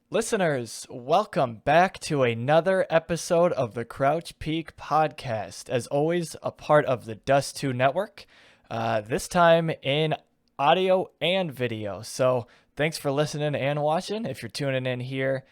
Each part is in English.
Listeners, welcome back to another episode of the Crouch Peak Podcast. As always, a part of the Dust 2 network, this time in audio and video. So thanks for listening and watching. If you're tuning in here,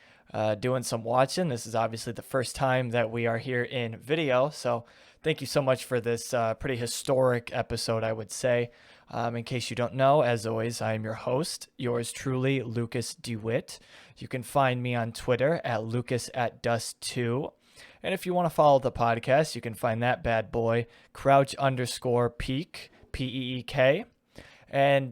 doing some watching, this is obviously the first time that we are here in video. So thank you so much for this pretty historic episode, I would say. In case you don't know, as always, I am your host, yours truly, Lukas DeWitt. You can find me on Twitter at Lukas at Dust2. And if you want to follow the podcast, you can find that bad boy, Crouch_Peak, Peek. And,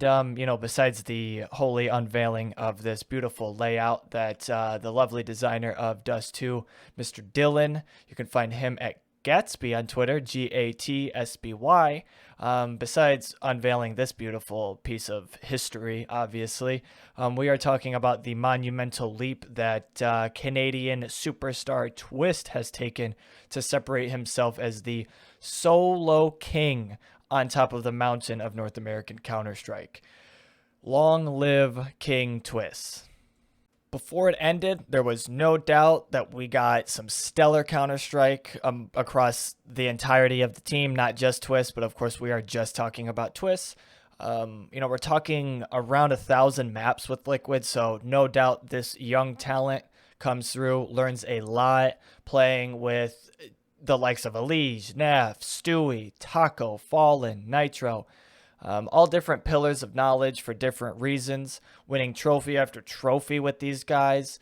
besides the holy unveiling of this beautiful layout that the lovely designer of Dust 2, Mr. Dylan, you can find him at Gatsby on Twitter, Gatsby. Besides unveiling this beautiful piece of history, obviously, we are talking about the monumental leap that Canadian superstar Twistzz has taken to separate himself as the solo king on top of the mountain of North American Counter-Strike. Long live King Twistzz. Before it ended, there was no doubt that we got some stellar Counter-Strike across the entirety of the team, not just Twistzz, but of course we are just talking about Twistzz. We're talking around 1,000 maps with Liquid, so no doubt this young talent comes through, learns a lot, playing with the likes of Elige, Naf, Stewie, Taco, Fallen, Nitro. All different pillars of knowledge for different reasons, winning trophy after trophy with these guys,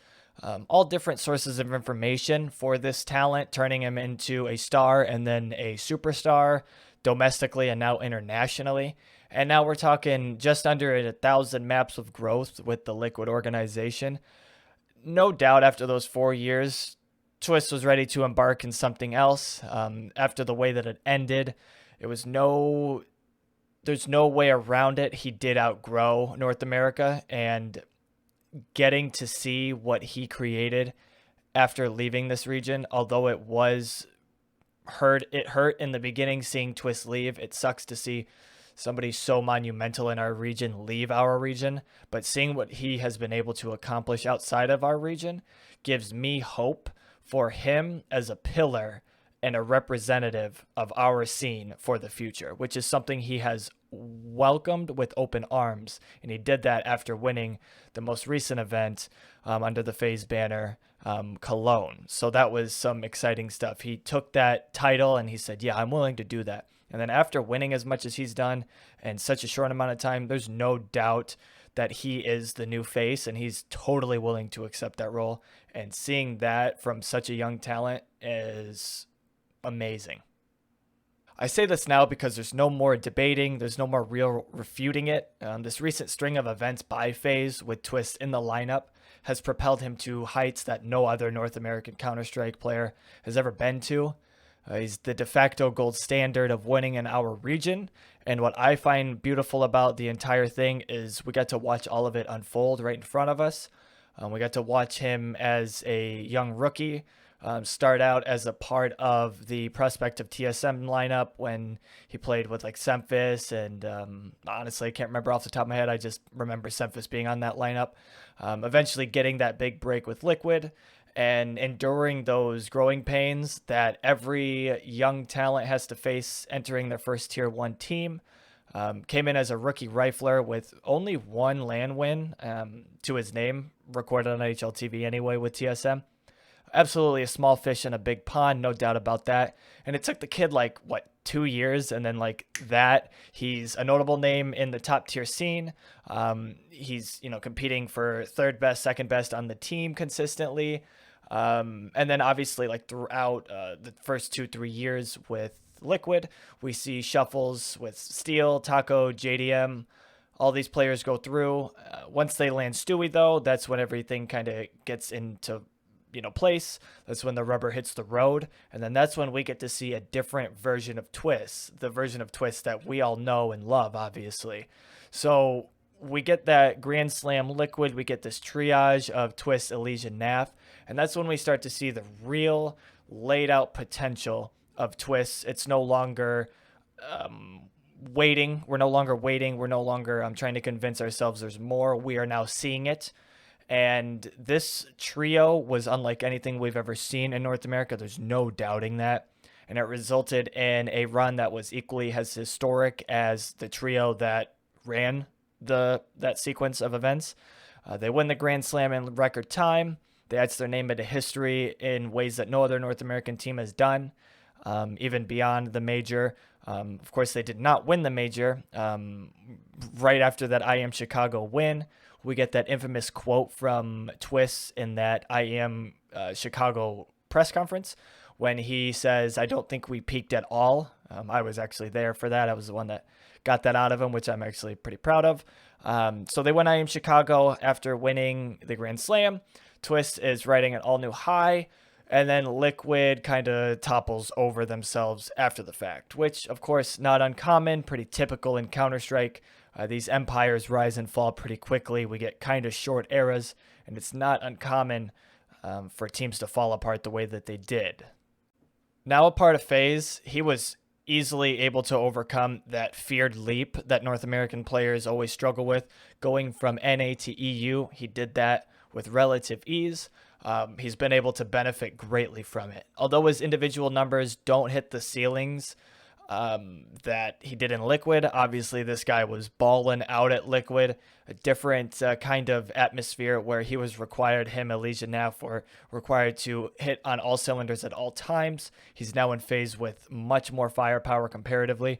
all different sources of information for this talent, turning him into a star and then a superstar domestically and now internationally. And now we're talking just under 1,000 maps of growth with the Liquid organization. No doubt after those 4 years, Twistzz was ready to embark in something else. After the way that it ended, there's no way around it. He did outgrow North America, and getting to see what he created after leaving this region, although it hurt in the beginning seeing Twistzz leave. It sucks to see somebody so monumental in our region leave our region, but seeing what he has been able to accomplish outside of our region gives me hope for him as a pillar and a representative of our scene for the future, which is something he has welcomed with open arms. And he did that after winning the most recent event under the FaZe banner, Cologne. So that was some exciting stuff. He took that title and he said, yeah, I'm willing to do that. And then after winning as much as he's done in such a short amount of time, there's no doubt that he is the new face, and he's totally willing to accept that role. And seeing that from such a young talent is amazing. I say this now because there's no more debating, there's no more real refuting it. This recent string of events by FaZe with Twistzz in the lineup has propelled him to heights that no other North American Counter-Strike player has ever been to. He's the de facto gold standard of winning in our region. And what I find beautiful about the entire thing is we got to watch all of it unfold right in front of us. We got to watch him as a young rookie start out as a part of the prospective TSM lineup when he played with like Semphis, and honestly, I can't remember off the top of my head. I just remember Semphis being on that lineup. Eventually getting that big break with Liquid and enduring those growing pains that every young talent has to face entering their first tier 1 team. Came in as a rookie rifler with only one LAN win to his name, recorded on NHL TV anyway with TSM. Absolutely a small fish in a big pond, no doubt about that. And it took the kid 2 years, and then he's a notable name in the top tier scene. He's competing for third best, second best on the team consistently. And then obviously throughout the first 2-3 years with Liquid, we see shuffles with Steel, Taco, JDM. All these players go through. Once they land Stewie, though, that's when everything kind of gets into place. That's when the rubber hits the road, and then that's when we get to see a different version of Twistzz, the version of Twistzz that we all know and love, obviously. So we get that Grand Slam Liquid, we get this triage of Twistzz, Elige, and Naf, and that's when we start to see the real laid out potential of Twistzz. It's no longer waiting. We're no longer waiting. We're no longer trying to convince ourselves there's more. We are now seeing it. And this trio was unlike anything we've ever seen in North America. There's no doubting that. And it resulted in a run that was equally as historic as the trio that ran that sequence of events. They win the Grand Slam in record time. They etch their name into history in ways that no other North American team has done, even beyond the major. Of course, they did not win the major. Right after that IEM Chicago win, we get that infamous quote from Twistzz in that IEM Chicago press conference when he says, "I don't think we peaked at all." I was actually there for that. I was the one that got that out of him, which I'm actually pretty proud of. So they win IEM Chicago after winning the Grand Slam. Twistzz is riding an all-new high, and then Liquid kind of topples over themselves after the fact, which, of course, not uncommon, pretty typical in Counter-Strike. These empires rise and fall pretty quickly. We get kind of short eras, and it's not uncommon for teams to fall apart the way that they did. Now a part of FaZe, he was easily able to overcome that feared leap that North American players always struggle with. Going from NA to EU, he did that with relative ease. He's been able to benefit greatly from it. Although his individual numbers don't hit the ceilings that he did in Liquid, obviously this guy was balling out at Liquid, a different kind of atmosphere where he was required, him, Elijah Naf, were required to hit on all cylinders at all times. He's now in FaZe with much more firepower comparatively.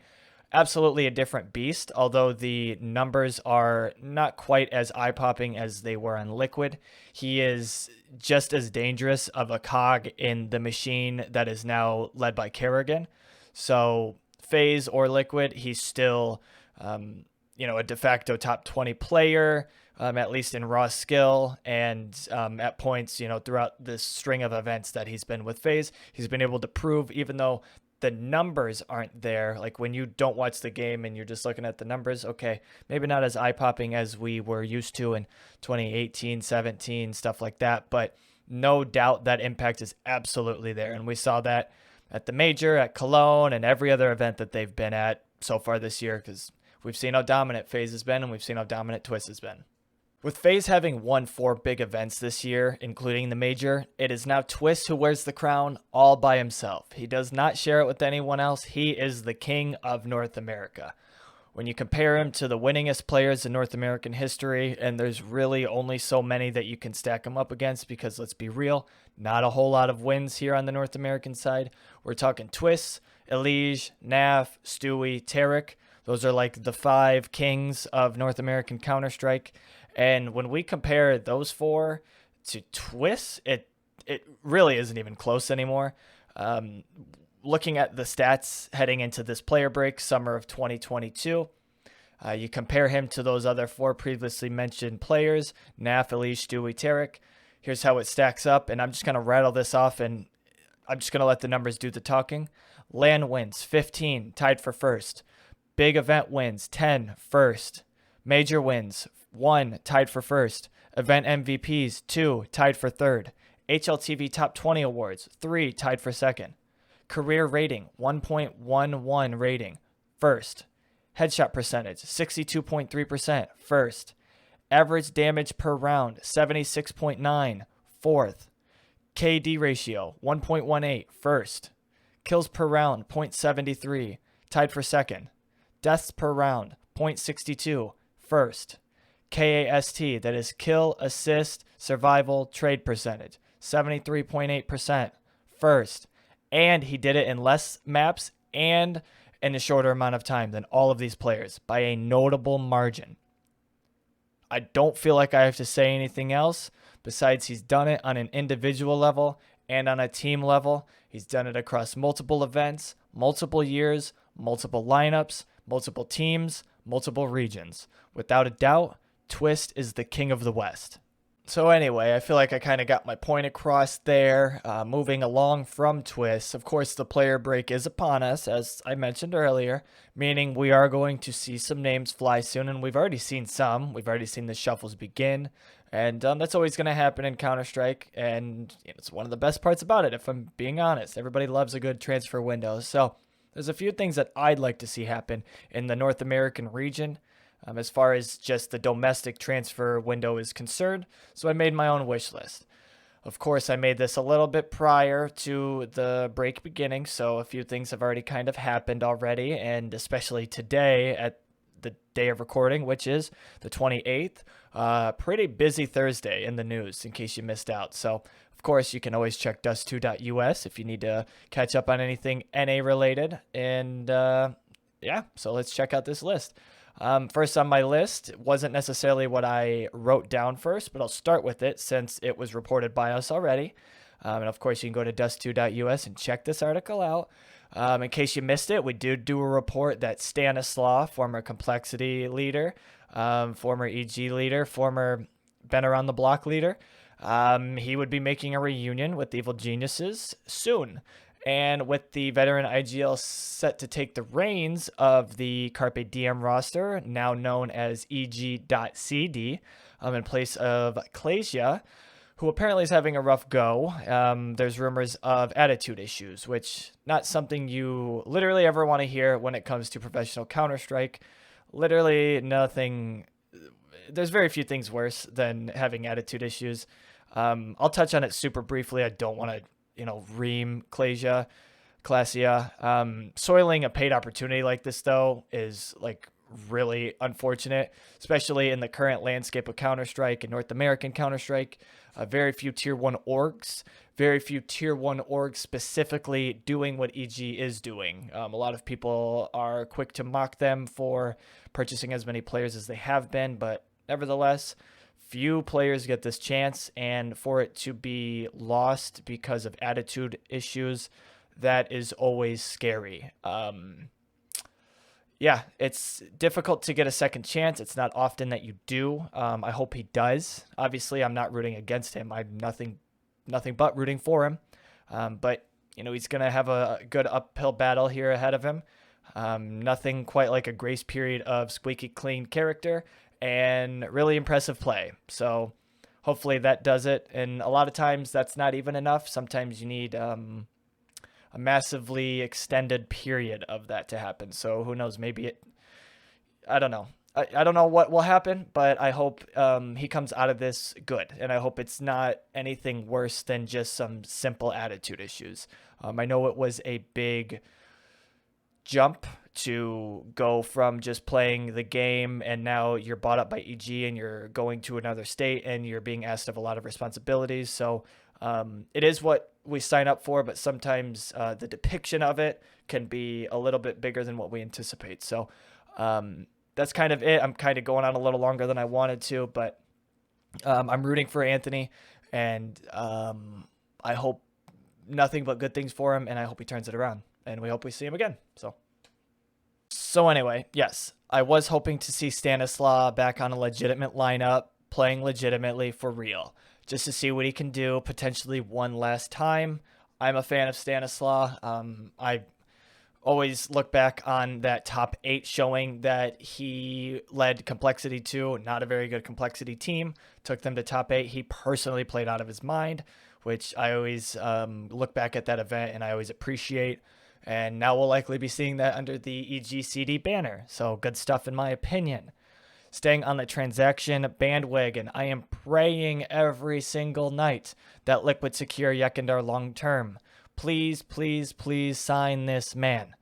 Absolutely a different beast, although the numbers are not quite as eye-popping as they were on Liquid. He is just as dangerous of a cog in the machine that is now led by Kerrigan. So FaZe or Liquid, he's still, a de facto top 20 player, at least in raw skill. And at points, throughout this string of events that he's been with FaZe, he's been able to prove, even though the numbers aren't there, like when you don't watch the game and you're just looking at the numbers, okay, maybe not as eye-popping as we were used to in 2018, 17, stuff like that, but no doubt that impact is absolutely there. And we saw that at the major, at Cologne, and every other event that they've been at so far this year, because we've seen how dominant FaZe has been, and we've seen how dominant Twistzz has been. With FaZe having won 4 big events this year, including the major, it is now Twistzz who wears the crown all by himself. He does not share it with anyone else. He is the king of North America. When you compare him to the winningest players in North American history, and there's really only so many that you can stack him up against, because let's be real, not a whole lot of wins here on the North American side. We're talking Twistzz, Elige, Naf, Stewie, Tarek. Those are like the 5 kings of North American Counter-Strike. And when we compare those 4 to Twistzz, it really isn't even close anymore. Looking at the stats heading into this player break, summer of 2022, you compare him to those other 4 previously mentioned players, Naf, Elige, Stewie, Tarek. Here's how it stacks up, and I'm just going to rattle this off, and I'm just going to let the numbers do the talking. LAN wins, 15, tied for first. Big event wins, 10, first. Major wins, 1, tied for first. Event MVPs, 2, tied for third. HLTV Top 20 Awards, 3, tied for second. Career rating, 1.11 rating, first. Headshot percentage, 62.3%, first. Average damage per round, 76.9, fourth. KD ratio, 1.18, first. Kills per round, 0.73, tied for second. Deaths per round, 0.62, first. KAST, that is kill, assist, survival, trade percentage, 73.8%, first. And he did it in less maps and in a shorter amount of time than all of these players by a notable margin. I don't feel like I have to say anything else besides he's done it on an individual level and on a team level. He's done it across multiple events, multiple years, multiple lineups, multiple teams, multiple regions. Without a doubt, Twistzz is the king of the West. So anyway, I feel like I kind of got my point across there. Moving along from Twistzz, of course, the player break is upon us, as I mentioned earlier, meaning we are going to see some names fly soon, and we've already seen some. We've already seen the shuffles begin, and that's always going to happen in Counter-Strike, and it's one of the best parts about it, if I'm being honest. Everybody loves a good transfer window, so there's a few things that I'd like to see happen in the North American region. as far as just the domestic transfer window is concerned. So I made my own wish list. Of course, I made this a little bit prior to the break beginning, so a few things have already kind of happened already, and especially today at the day of recording, which is the 28th. Pretty busy Thursday in the news, in case you missed out. So, of course, you can always check dust2.us if you need to catch up on anything NA related. And yeah, so let's check out this list. First on my list wasn't necessarily what I wrote down first, but I'll start with it since it was reported by us already. And of course, you can go to dust2.us and check this article out. In case you missed it, we did do a report that Stanislaw, former complexity leader, former EG leader, former been around the block leader, he would be making a reunion with Evil Geniuses soon. And with the veteran IGL set to take the reins of the Carpe Diem roster, now known as EG.CD, in place of Klasia, who apparently is having a rough go. There's rumors of attitude issues, which not something you literally ever want to hear when it comes to professional Counter-Strike. Literally nothing. There's very few things worse than having attitude issues. I'll touch on it super briefly. I don't want to ream Klasia. Soiling a paid opportunity like this, though, is like really unfortunate, especially in the current landscape of Counter-Strike and North American Counter-Strike. Very few tier 1 orgs, specifically doing what EG is doing. A lot of people are quick to mock them for purchasing as many players as they have been, but nevertheless, few players get this chance, and for it to be lost because of attitude issues, that is always scary. Yeah, it's difficult to get a second chance. It's not often that you do. I hope he does. Obviously, I'm not rooting against him. I'm nothing but rooting for him. But he's gonna have a good uphill battle here ahead of him. Nothing quite like a grace period of squeaky clean character and really impressive play. So hopefully that does it. And a lot of times that's not even enough. Sometimes you need a massively extended period of that to happen. So who knows? Maybe I don't know. I don't know what will happen, but I hope he comes out of this good. And I hope it's not anything worse than just some simple attitude issues. I know it was a big jump to go from just playing the game and now you're bought up by EG and you're going to another state and you're being asked of a lot of responsibilities. So it is what we sign up for, but sometimes the depiction of it can be a little bit bigger than what we anticipate. So that's kind of it. I'm kind of going on a little longer than I wanted to, but I'm rooting for Anthony, and I hope nothing but good things for him, and I hope he turns it around, and we hope we see him again. So anyway, yes, I was hoping to see Stanislaw back on a legitimate lineup, playing legitimately for real, just to see what he can do, potentially one last time. I'm a fan of Stanislaw. I always look back on that top 8 showing that he led Complexity 2, not a very good Complexity team, took them to top 8. He personally played out of his mind, which I always look back at that event and I always appreciate. And now we'll likely be seeing that under the EGCD banner. So good stuff in my opinion. Staying on the transaction bandwagon, I am praying every single night that Liquid secure Yekindar long term. Please, please, please sign this man.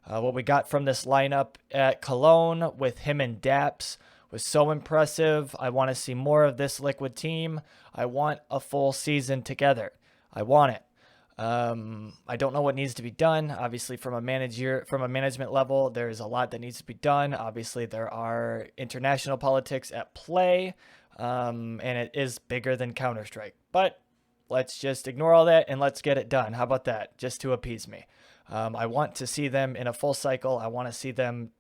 What we got from this lineup at Cologne with him and Daps was so impressive. I want to see more of this Liquid team. I want a full season together. I want it. I don't know what needs to be done. Obviously, from a management level, there's a lot that needs to be done. Obviously, there are international politics at play, and it is bigger than Counter-Strike. But let's just ignore all that and let's get it done. How about that? Just to appease me. I want to see them in a full cycle. I want to see them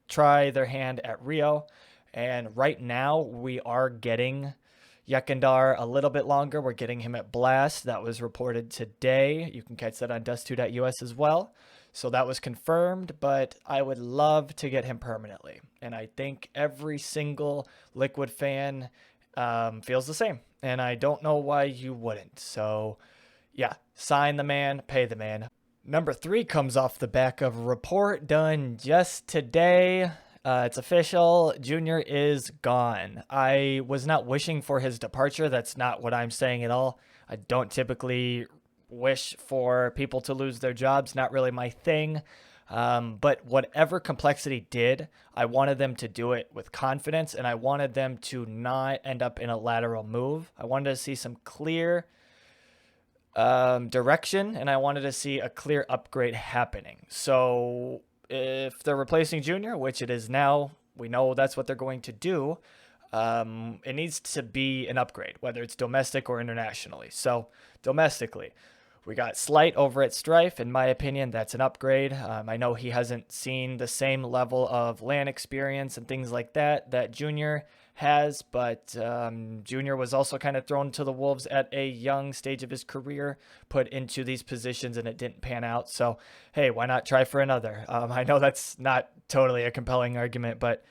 try their hand at Rio. And right now, we are getting Yekindar a little bit longer. We're getting him at Blast. That was reported today. You can catch that on dust2.us as well. So that was confirmed, but I would love to get him permanently. And I think every single Liquid fan feels the same. And I don't know why you wouldn't. So yeah, sign the man, pay the man. Number 3 comes off the back of a report done just today. It's official. Junior is gone. I was not wishing for his departure. That's not what I'm saying at all. I don't typically wish for people to lose their jobs. Not really my thing. But whatever Complexity did, I wanted them to do it with confidence, and I wanted them to not end up in a lateral move. I wanted to see some clear direction, and I wanted to see a clear upgrade happening. So if they're replacing Junior, which it is now, we know that's what they're going to do. It needs to be an upgrade, whether it's domestic or internationally. So domestically, we got Slight over at Strife. In my opinion, that's an upgrade. I know he hasn't seen the same level of LAN experience and things like that that Junior has, but Junior was also kind of thrown to the wolves at a young stage of his career, put into these positions, and it didn't pan out. So, hey, why not try for another? I know that's not totally a compelling argument, but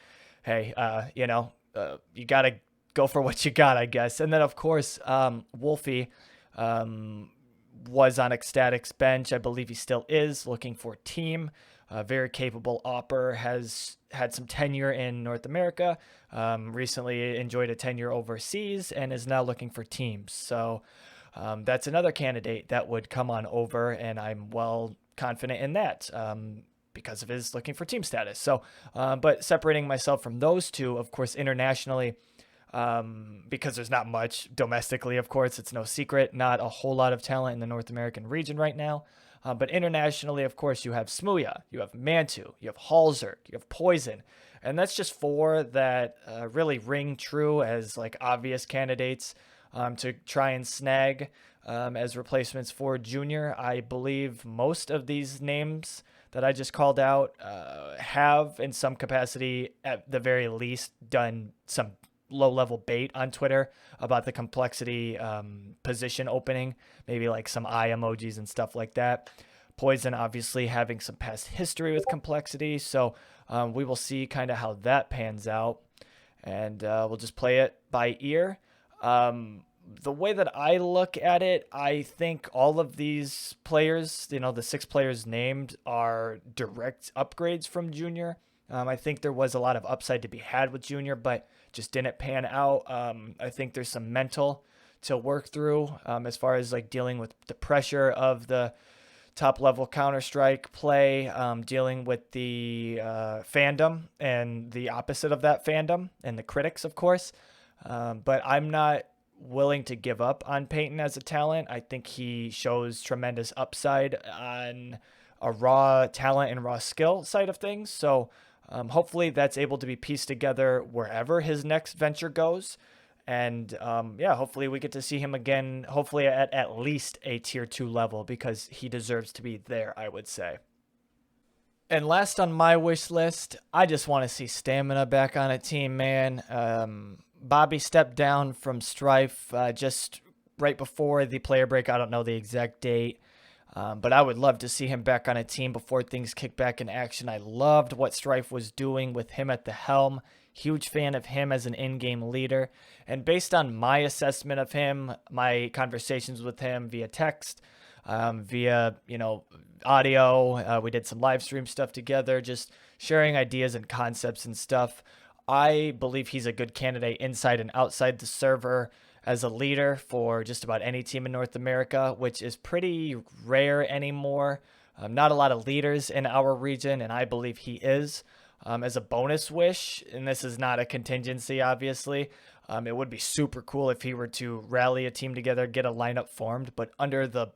hey, you got to go for what you got, I guess. And then, of course, Wolfie was on Ecstatic's bench. I believe he still is, looking for team. Very capable opper, has had some tenure in North America, recently enjoyed a tenure overseas, and is now looking for teams. So that's another candidate that would come on over, and I'm well confident in that because of his looking for team status. So, but separating myself from those two, of course, internationally, because there's not much domestically, of course, it's no secret, not a whole lot of talent in the North American region right now. But internationally, of course, you have Smooya, you have Mantu, you have Halzer, you have Poison. And that's just four that really ring true as like obvious candidates to try and snag as replacements for Junior. I believe most of these names that I just called out have in some capacity, at the very least, done some low-level bait on Twitter about the Complexity position opening, maybe like some eye emojis and stuff like that. Poison obviously having some past history with Complexity, so we will see kind of how that pans out, and we'll just play it by ear. The way that I look at it, I think all of these players, the 6 players named, are direct upgrades from Junior. I think there was a lot of upside to be had with Junior, but just didn't pan out. I think there's some mental to work through as far as like dealing with the pressure of the top level Counter-Strike play, dealing with the fandom and the opposite of that fandom and the critics, of course. But I'm not willing to give up on Peyton as a talent. I think he shows tremendous upside on a raw talent and raw skill side of things. So hopefully that's able to be pieced together wherever his next venture goes. And hopefully we get to see him again, hopefully at least a tier 2 level, because he deserves to be there, I would say. And last on my wish list, I just want to see Stamina back on a team, man. Bobby stepped down from Strife just right before the player break. I don't know the exact date. But I would love to see him back on a team before things kick back in action. I loved what Strife was doing with him at the helm. Huge fan of him as an in-game leader. And based on my assessment of him, my conversations with him via text, via, audio, we did some live stream stuff together, just sharing ideas and concepts and stuff. I believe he's a good candidate inside and outside the server as a leader for just about any team in North America, which is pretty rare anymore. Not a lot of leaders in our region, and I believe he is. As a bonus wish, and this is not a contingency, obviously, it would be super cool if he were to rally a team together, get a lineup formed, but under the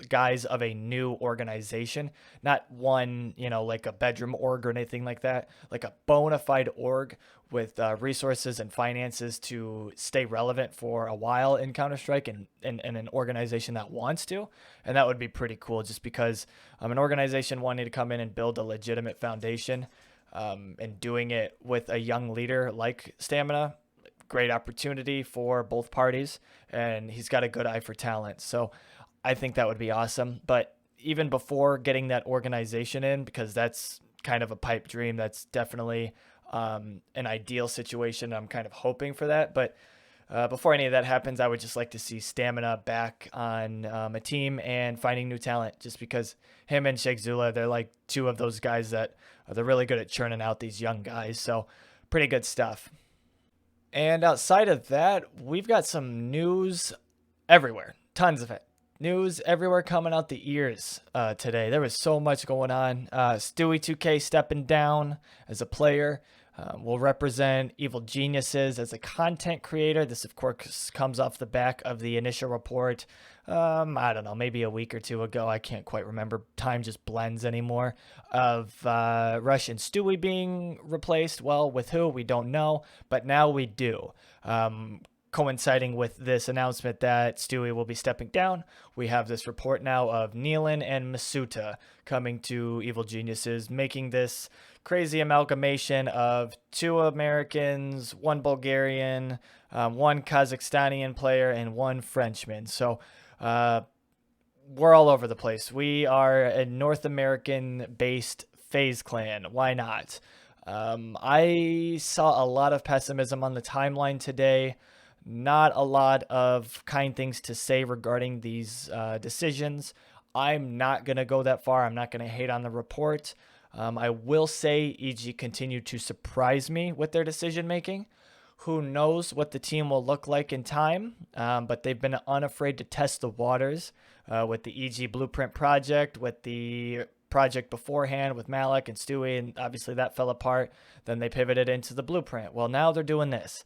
guise of a new organization, not one, like a bedroom org or anything like that, like a bona fide org with resources and finances to stay relevant for a while in Counter-Strike and an organization that wants to. And that would be pretty cool, just because an organization wanting to come in and build a legitimate foundation and doing it with a young leader like Stamina. Great opportunity for both parties, and he's got a good eye for talent. So I think that would be awesome. But even before getting that organization in, because that's kind of a pipe dream, that's definitely an ideal situation. I'm kind of hoping for that. But before any of that happens, I would just like to see stamina back on a team and finding new talent. Just because him and Sheikh Zula, they're like two of those guys that they're really good at churning out these young guys. So pretty good stuff. And outside of that, we've got some news everywhere. Tons of it. News everywhere coming out the ears today. There was so much going on. Stewie 2K stepping down as a player. Will represent Evil Geniuses as a content creator. This, of course, comes off the back of the initial report. I don't know, maybe a week or two ago. I can't quite remember. Time just blends anymore. Of Rush and Stewie being replaced. Well, with who? We don't know. But now we do. Coinciding with this announcement that Stewie will be stepping down, we have this report now of Nealon and Masuta coming to Evil Geniuses, making this crazy amalgamation of 2 Americans, 1 Bulgarian, 1 Kazakhstanian player, and 1 Frenchman. So we're all over the place. We are a North American-based FaZe clan. Why not? I saw a lot of pessimism on the timeline today. Not a lot of kind things to say regarding these decisions. I'm not going to go that far. I'm not going to hate on the report. I will say EG continued to surprise me with their decision making. Who knows what the team will look like in time, but they've been unafraid to test the waters with the EG Blueprint project, with the project beforehand with Malik and Stewie, and obviously that fell apart. Then they pivoted into the Blueprint. Well, now they're doing this.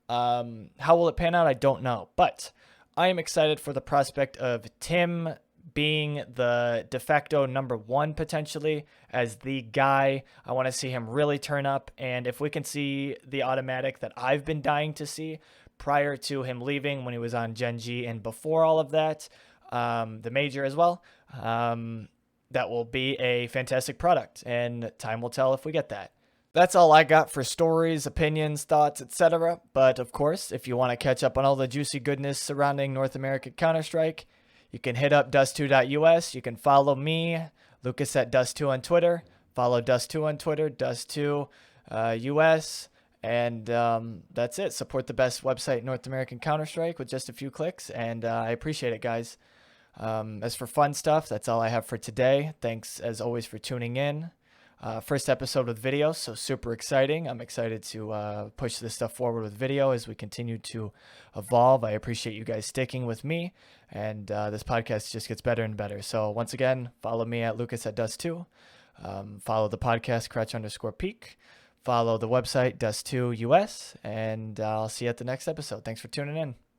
How will it pan out? I don't know, but I am excited for the prospect of Tim being the de facto number 1 potentially as the guy. I want to see him really turn up, and if we can see the automatic that I've been dying to see prior to him leaving when he was on Gen G and before all of that, the major as well, that will be a fantastic product, and time will tell if we get that. That's all I got for stories, opinions, thoughts, etc. But of course, if you want to catch up on all the juicy goodness surrounding North American Counter-Strike, you can hit up dust2.us. You can follow me, Lukas at Dust2 on Twitter. Follow Dust2 on Twitter, Dust2 US. And that's it. Support the best website, North American Counter-Strike, with just a few clicks. And I appreciate it, guys. As for fun stuff, that's all I have for today. Thanks, as always, for tuning in. First episode with video, so super exciting. I'm excited to push this stuff forward with video as we continue to evolve. I appreciate you guys sticking with me, and this podcast just gets better and better. So once again, follow me at Lukas at Dust2. Follow the podcast, Crouch_Peak. Follow the website, Dust2 US, and I'll see you at the next episode. Thanks for tuning in.